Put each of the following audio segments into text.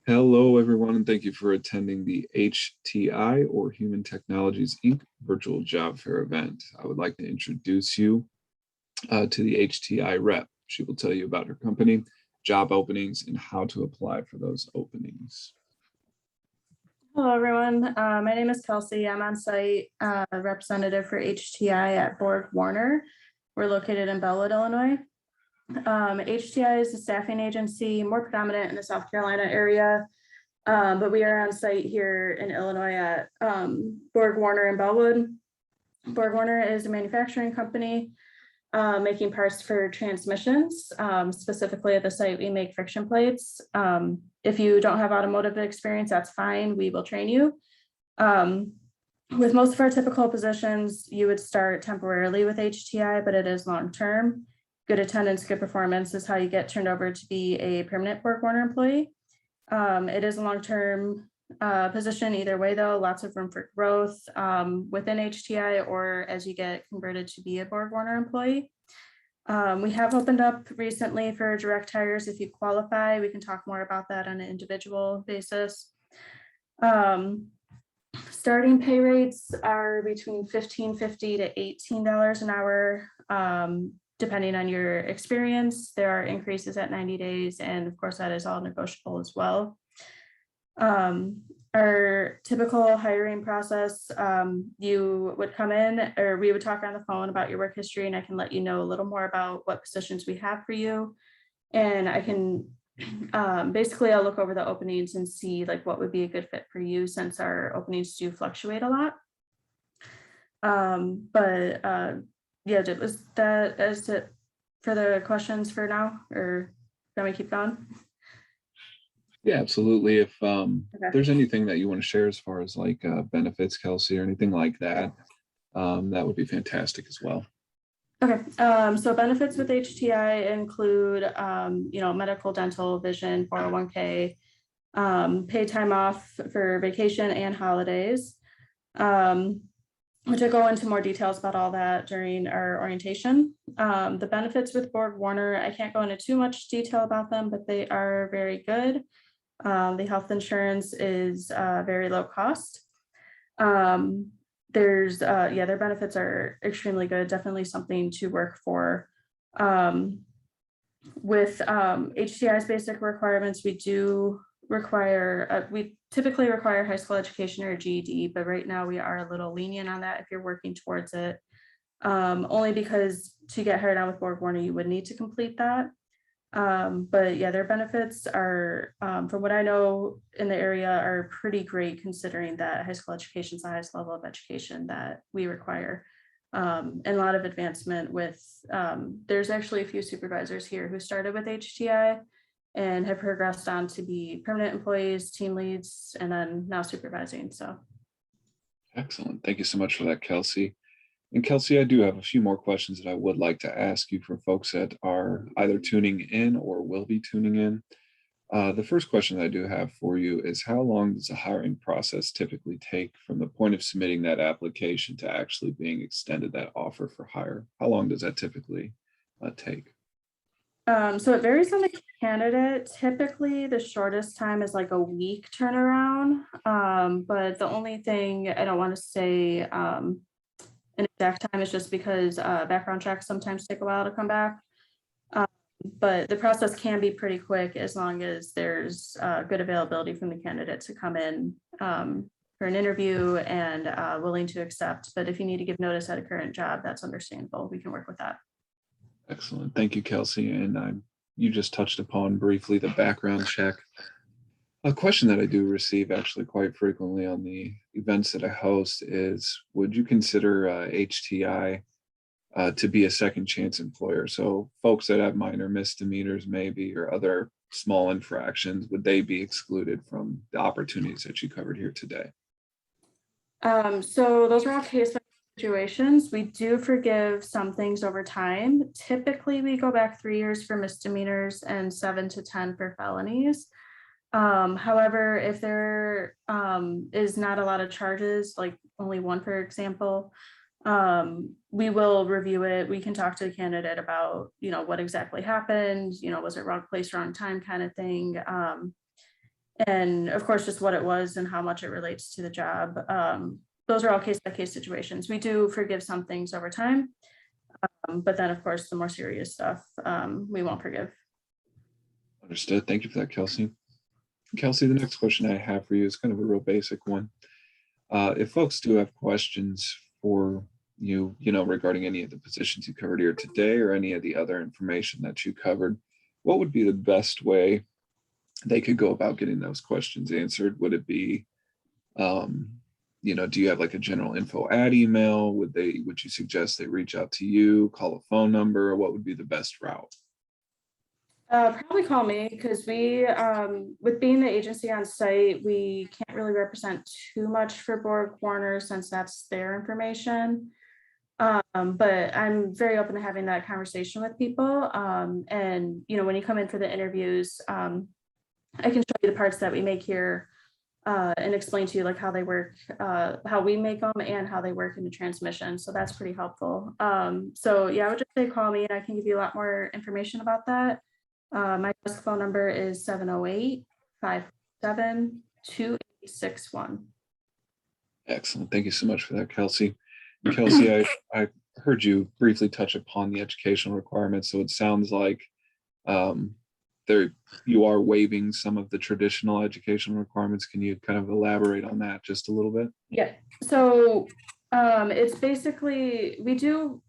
Hello, everyone, and thank you for attending the HTI or Human Technologies Inc. virtual job fair event. I would like to introduce you to the HTI rep. She will tell you about her company, job openings, and how to apply for those openings. Hello, everyone. My name is Kelsey. I'm on site representative for HTI at Borg Warner. We're located in Bellwood, Illinois. HTI is a staffing agency more predominant in the South Carolina area, but we are on site here in Illinois at Borg Warner in Bellwood. Borg Warner is a manufacturing company making parts for transmissions. Specifically at the site, we make friction plates. If you don't have automotive experience, that's fine. We will train you. With most of our typical positions, you would start temporarily with HTI, but it is long-term. Good attendance, good performance is how you get turned over to be a permanent Borg Warner employee. It is a long-term position either way, though. Lots of room for growth within HTI or as you get converted to be a Borg Warner employee. We have opened up recently for direct hires. If you qualify, we can talk more about that on an individual basis. Starting pay rates are between $15.50 to $18 an hour. Depending on your experience, there are increases at 90 days, and of course that is all negotiable as well. Our typical hiring process, you would come in, or we would talk on the phone about your work history, and I can let you know a little more about what positions we have for you. And I can basically I'll look over the openings and see like what would be a good fit for you, since our openings do fluctuate a lot. Yeah, was that is it for the questions for now, or can we keep going? Yeah, absolutely. If there's anything that you want to share as far as like benefits, Kelsey, or anything like that, that would be fantastic as well. Okay, so benefits with HTI include, medical, dental, vision, 401k, paid time off for vacation and holidays, which I'll go into more details about all that during our orientation. The benefits with Borg Warner, I can't go into too much detail about them, but they are very good. The health insurance is very low cost. Their benefits are extremely good, definitely something to work for. With HTI's basic requirements, we typically require high school education or a GED, but right now we are a little lenient on that if you're working towards it. Only because to get hired on with Borg Warner, you would need to complete that. But yeah, their benefits are, from what I know in the area, are pretty great, considering that high school education is the highest level of education that we require. And a lot of advancement with, there's actually a few supervisors here who started with HTI and have progressed on to be permanent employees, team leads, and then now supervising. So. Excellent. Thank you so much for that, Kelsey. And Kelsey, I do have a few more questions that I would like to ask you for folks that are either tuning in or will be tuning in. The first question that I do have for you is, how long does the hiring process typically take from the point of submitting that application to actually being extended that offer for hire? How long does that typically take? So it varies on the candidate. Typically, the shortest time is like a week turnaround. But the only thing I don't want to say an exact time is just because background checks sometimes take a while to come back. But the process can be pretty quick as long as there's good availability from the candidate to come in for an interview and willing to accept. But if you need to give notice at a current job, that's understandable. We can work with that. Excellent. Thank you, Kelsey. And you just touched upon briefly the background check. A question that I do receive actually quite frequently on the events that I host is, would you consider HTI to be a second chance employer? So folks that have minor misdemeanors maybe, or other small infractions, would they be excluded from the opportunities that you covered here today? So those are all case situations. We do forgive some things over time. Typically, we go back 3 years for misdemeanors and 7 to 10 for felonies. However, if there is not a lot of charges, like only one, for example, we will review it. We can talk to the candidate about, what exactly happened, was it wrong place, wrong time kind of thing. and of course, just what it was and how much it relates to the job. Those are all case-by-case situations. We do forgive some things over time, but then of course, the more serious stuff, we won't forgive. Understood. Thank you for that, Kelsey. Kelsey, the next question I have for you is kind of a real basic one. If folks do have questions for you, regarding any of the positions you covered here today or any of the other information that you covered, what would be the best way they could go about getting those questions answered? Would it be, do you have like a general info at email? Would you suggest they reach out to you, call a phone number, or what would be the best route? Probably call me, because we, with being the agency on site, we can't really represent too much for Borg Warner since that's their information. But I'm very open to having that conversation with people. And when you come in for the interviews, I can show you the parts that we make here, and explain to you like how they work, how we make them and how they work in the transmission. So that's pretty helpful. So yeah, I would just say call me and I can give you a lot more information about that. My desk phone number is 708-557-2861. Excellent. Thank you so much for that, Kelsey. And Kelsey, I heard you briefly touch upon the educational requirements. So it sounds like you are waiving some of the traditional educational requirements. Can you kind of elaborate on that just a little bit? Yeah. So it's basically, we do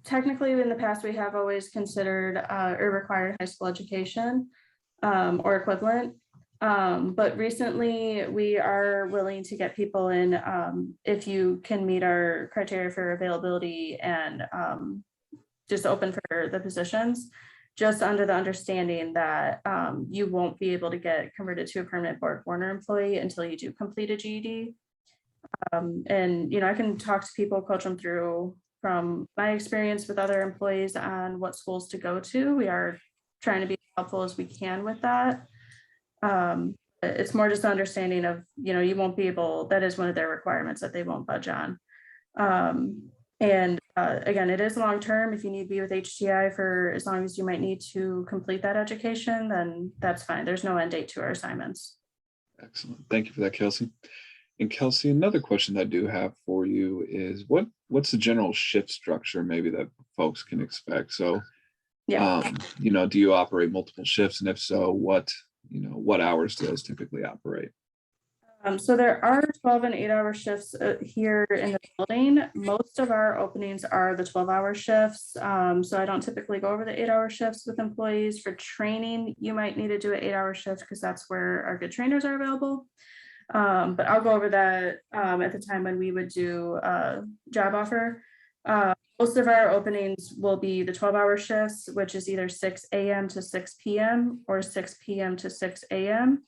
technically in the past, we have always considered or required high school education or equivalent. But recently we are willing to get people in if you can meet our criteria for availability and just open for the positions, just under the understanding that you won't be able to get converted to a permanent Borg Warner employee until you do complete a GED. And I can talk to people, coach them through from my experience with other employees on what schools to go to. We are trying to be as helpful as we can with that. It's more just understanding of, you won't be able, that is one of their requirements that they won't budge on. And again, it is long-term. If you need to be with HTI for as long as you might need to complete that education, then that's fine. There's no end date to our assignments. Excellent. Thank you for that, Kelsey. And Kelsey, another question that I do have for you is what's the general shift structure maybe that folks can expect? So, Yeah. Do you operate multiple shifts? And if so, what hours do those typically operate? So there are 12 and 8-hour shifts here in the building. Most of our openings are the 12-hour shifts. So I don't typically go over the 8-hour shifts with employees. For training, you might need to do an 8-hour shift because that's where our good trainers are available. But I'll go over that at the time when we would do a job offer. Most of our openings will be the 12-hour shifts, which is either 6 a.m. to 6 p.m. or 6 p.m. to 6 a.m.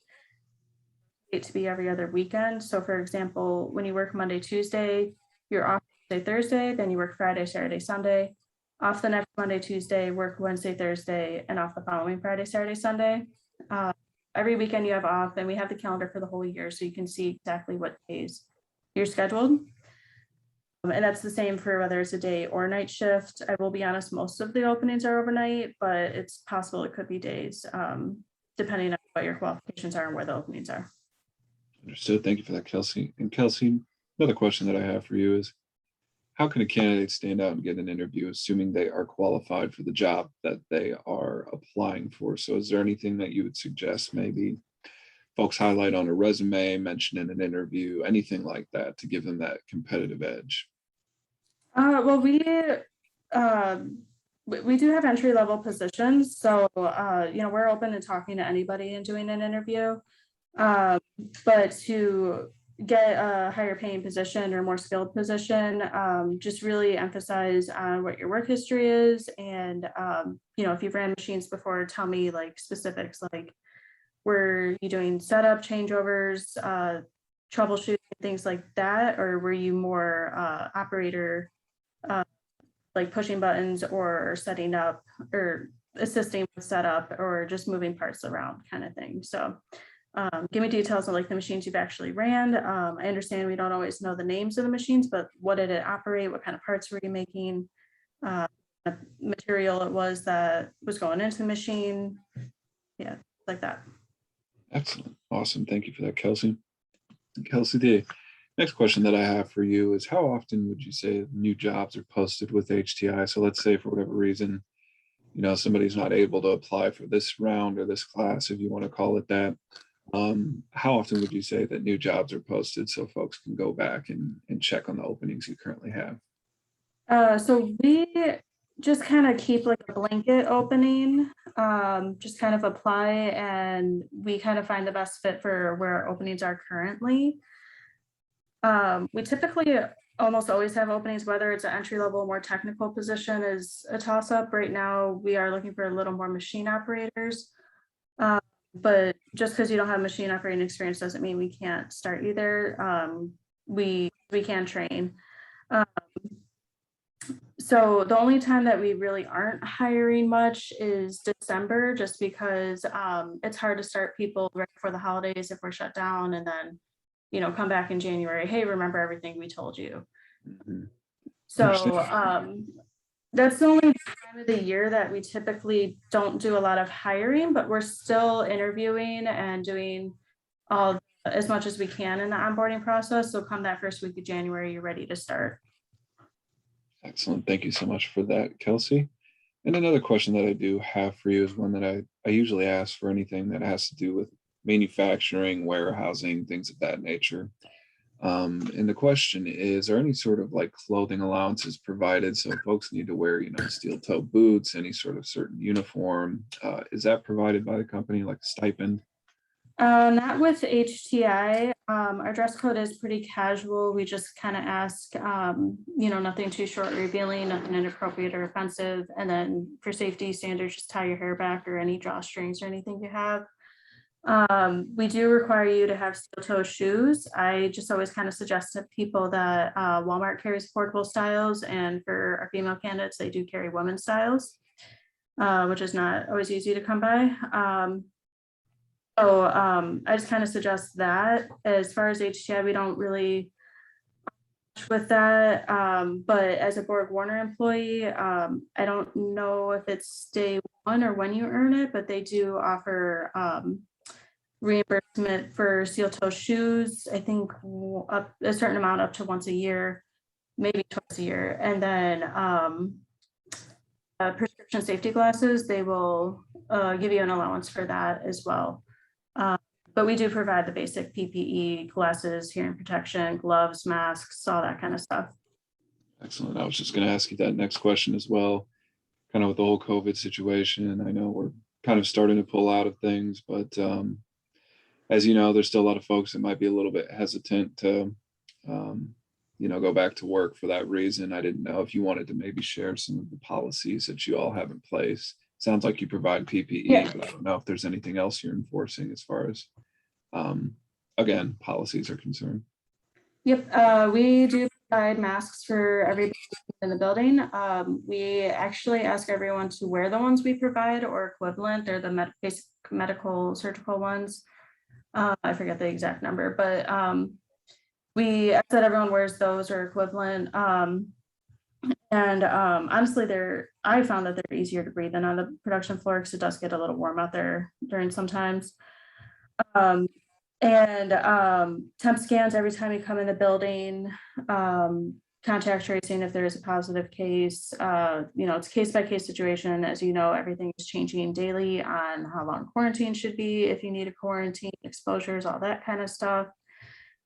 to be every other weekend. So for example, when you work Monday, Tuesday, you're off Wednesday, Thursday, then you work Friday, Saturday, Sunday, off the next Monday, Tuesday, work Wednesday, Thursday, and off the following Friday, Saturday, Sunday. Every weekend you have off, and we have the calendar for the whole year, so you can see exactly what days you're scheduled. And that's the same for whether it's a day or night shift. I will be honest, most of the openings are overnight, but it's possible it could be days, depending on what your qualifications are and where the openings are. Understood. Thank you for that, Kelsey. And Kelsey, another question that I have for you is, how can a candidate stand out and get an interview, assuming they are qualified for the job that they are applying for? So is there anything that you would suggest maybe folks highlight on a resume, mention in an interview, anything like that to give them that competitive edge? Well, we do have entry-level positions. So, we're open to talking to anybody and doing an interview. But to get a higher paying position or more skilled position, just really emphasize on what your work history is. And, if you've ran machines before, tell me like specifics, like were you doing setup, changeovers, troubleshooting, things like that? Or were you more operator, like pushing buttons or setting up or assisting with setup or just moving parts around kind of thing? So give me details on like the machines you've actually ran. I understand we don't always know the names of the machines, but what did it operate? What kind of parts were you making? Material it was that was going into the machine. Yeah, like that. Excellent. Awesome. Thank you for that, Kelsey. Kelsey, the next question that I have for you is how often would you say new jobs are posted with HTI? So let's say for whatever reason, somebody's not able to apply for this round or this class, if you want to call it that. How often would you say that new jobs are posted so folks can go back and check on the openings you currently have? So we just kind of keep like a blanket opening, just kind of apply and we kind of find the best fit for where our openings are currently. We typically almost always have openings, whether it's an entry level, more technical position is a toss up. Right now, we are looking for a little more machine operators. But just because you don't have machine operating experience doesn't mean we can't start you there. We can train. So the only time that we really aren't hiring much is December, just because it's hard to start people right before the holidays if we're shut down, and then come back in January. Hey, remember everything we told you. Mhm. So that's the only time of the year that we typically don't do a lot of hiring, but we're still interviewing and doing as much as we can in the onboarding process. So come that first week of January, you're ready to start. Excellent. Thank you so much for that, Kelsey. And another question that I do have for you is one that I usually ask for anything that has to do with manufacturing, warehousing, things of that nature. And the question is, are any sort of like clothing allowances provided? So if folks need to wear, steel toe boots, any sort of certain uniform, is that provided by the company, like a stipend? Not with HTI. Our dress code is pretty casual. We just kind of ask, nothing too short or revealing, nothing inappropriate or offensive. And then for safety standards, just tie your hair back or any drawstrings or anything you have. We do require you to have steel toe shoes. I just always kind of suggest to people that Walmart carries portable styles, and for our female candidates, they do carry women's styles, which is not always easy to come by. I just kind of suggest that. As far as HTI, we don't really with that. But as a Borg Warner employee, I don't know if it's day one or when you earn it, but they do offer reimbursement for steel toe shoes. I think up a certain amount up to once a year, maybe twice a year. And then prescription safety glasses, they will give you an allowance for that as well. But we do provide the basic PPE, glasses, hearing protection, gloves, masks, all that kind of stuff. Excellent. I was just going to ask you that next question as well, kind of with the whole COVID situation. I know we're kind of starting to pull out of things, but as you know, there's still a lot of folks that might be a little bit hesitant to, go back to work for that reason. I didn't know if you wanted to maybe share some of the policies that you all have in place. Sounds like you provide PPE, Yeah. but I don't know if there's anything else you're enforcing as far as, again, policies are concerned. Yep, we do provide masks for everybody in the building. We actually ask everyone to wear the ones we provide or equivalent. They're the basic medical surgical ones. I forget the exact number, but we ask that everyone wears those or equivalent. Honestly, I found that they're easier to breathe in on the production floor because it does get a little warm out there during sometimes. Temp scans every time you come in the building, contact tracing if there is a positive case. It's a case by case situation. As you know, everything is changing daily on how long quarantine should be, if you need a quarantine, exposures, all that kind of stuff.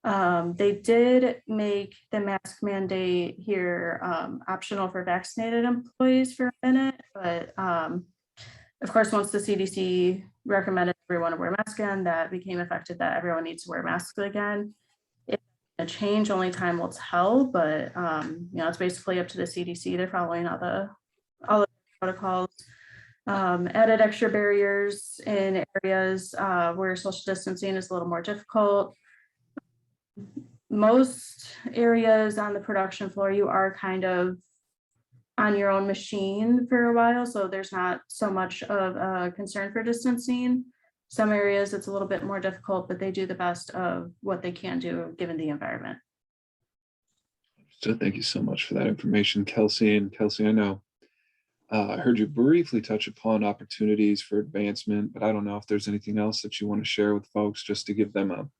They did make the mask mandate here optional for vaccinated employees for a minute, but of course, once the CDC recommended everyone to wear masks again, that became effective that everyone needs to wear masks again. It's a change, only time will tell, but it's basically up to the CDC. They're following all the protocols. Added extra barriers in areas where social distancing is a little more difficult. Most areas on the production floor, you are kind of on your own machine for a while, so there's not so much of a concern for distancing. Some areas it's a little bit more difficult, but they do the best of what they can do given the environment. So thank you so much for that information, Kelsey. And Kelsey, I know I heard you briefly touch upon opportunities for advancement, but I don't know if there's anything else that you want to share with folks just to give them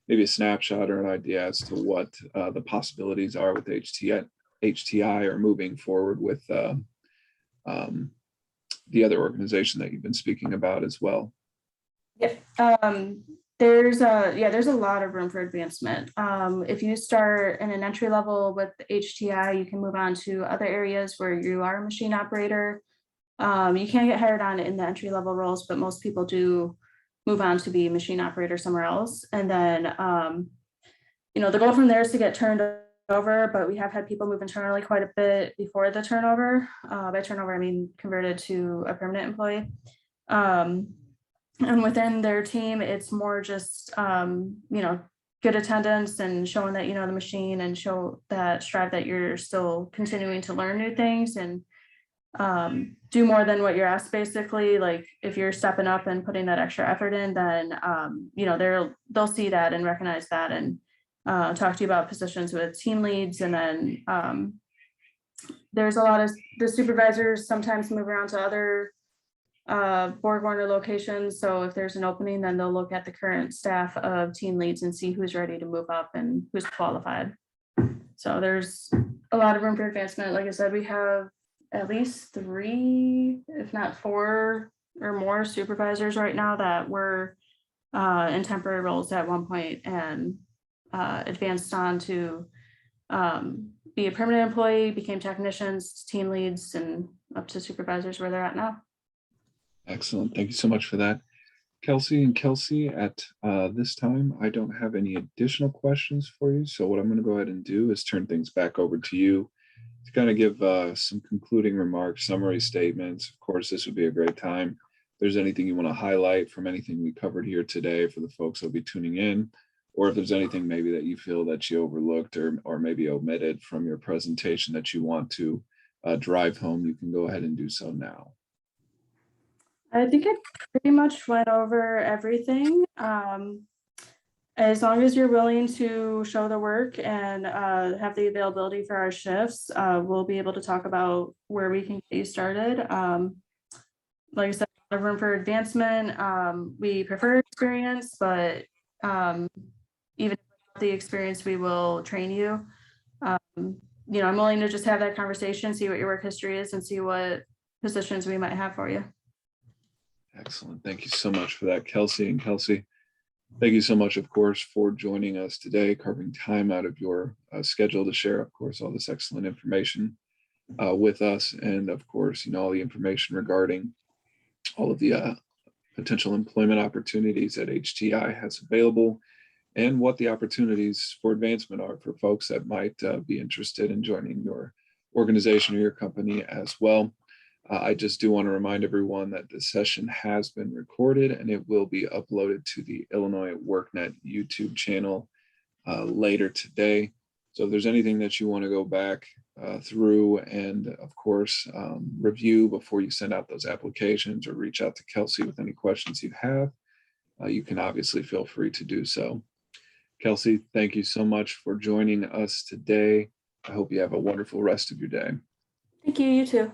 maybe a snapshot or an idea as to what the possibilities are with HTI or moving forward with um, the other organization that you've been speaking about as well. Yeah, there's a lot of room for advancement. If you start in an entry level with HTI, you can move on to other areas where you are a machine operator. You can't get hired on in the entry level roles, but most people do move on to be a machine operator somewhere else. And then, the goal from there is to get turned over, but we have had people move internally quite a bit before the turnover. By turnover, I mean converted to a permanent employee. And within their team, it's more just, good attendance and showing that you know the machine and strive that you're still continuing to learn new things and do more than what you're asked, basically. Like if you're stepping up and putting that extra effort in, then they'll see that and recognize that and talk to you about positions with team leads. And then there's a lot of the supervisors sometimes move around to other Borg Warner locations. So if there's an opening, then they'll look at the current staff of team leads and see who's ready to move up and who's qualified. So there's a lot of room for advancement. Like I said, we have at least 3, if not 4 or more supervisors right now that were in temporary roles at one point and advanced on to be a permanent employee, became technicians, team leads, and up to supervisors where they're at now. Excellent. Thank you so much for that. Kelsey and Kelsey, at this time, I don't have any additional questions for you. So what I'm going to go ahead and do is turn things back over to you to kind of give some concluding remarks, summary statements. Of course, this would be a great time. If there's anything you want to highlight from anything we covered here today for the folks that'll be tuning in, or if there's anything maybe that you feel that you overlooked or maybe omitted from your presentation that you want to drive home, you can go ahead and do so now. I think I pretty much went over everything. As long as you're willing to show the work and have the availability for our shifts, we'll be able to talk about where we can get you started. Like I said, a lot of room for advancement. We prefer experience, but even without the experience, we will train you. I'm willing to just have that conversation, see what your work history is, and see what positions we might have for you. Excellent. Thank you so much for that, Kelsey. And Kelsey, thank you so much, of course, for joining us today, carving time out of your schedule to share, of course, all this excellent information with us. And of course, all the information regarding all of the potential employment opportunities that HTI has available and what the opportunities for advancement are for folks that might be interested in joining your organization or your company as well. I just do want to remind everyone that this session has been recorded and it will be uploaded to the Illinois workNet YouTube channel later today. So if there's anything that you want to go back through and of course review before you send out those applications or reach out to Kelsey with any questions you have, you can obviously feel free to do so. Kelsey, thank you so much for joining us today. I hope you have a wonderful rest of your day. Thank you, you too.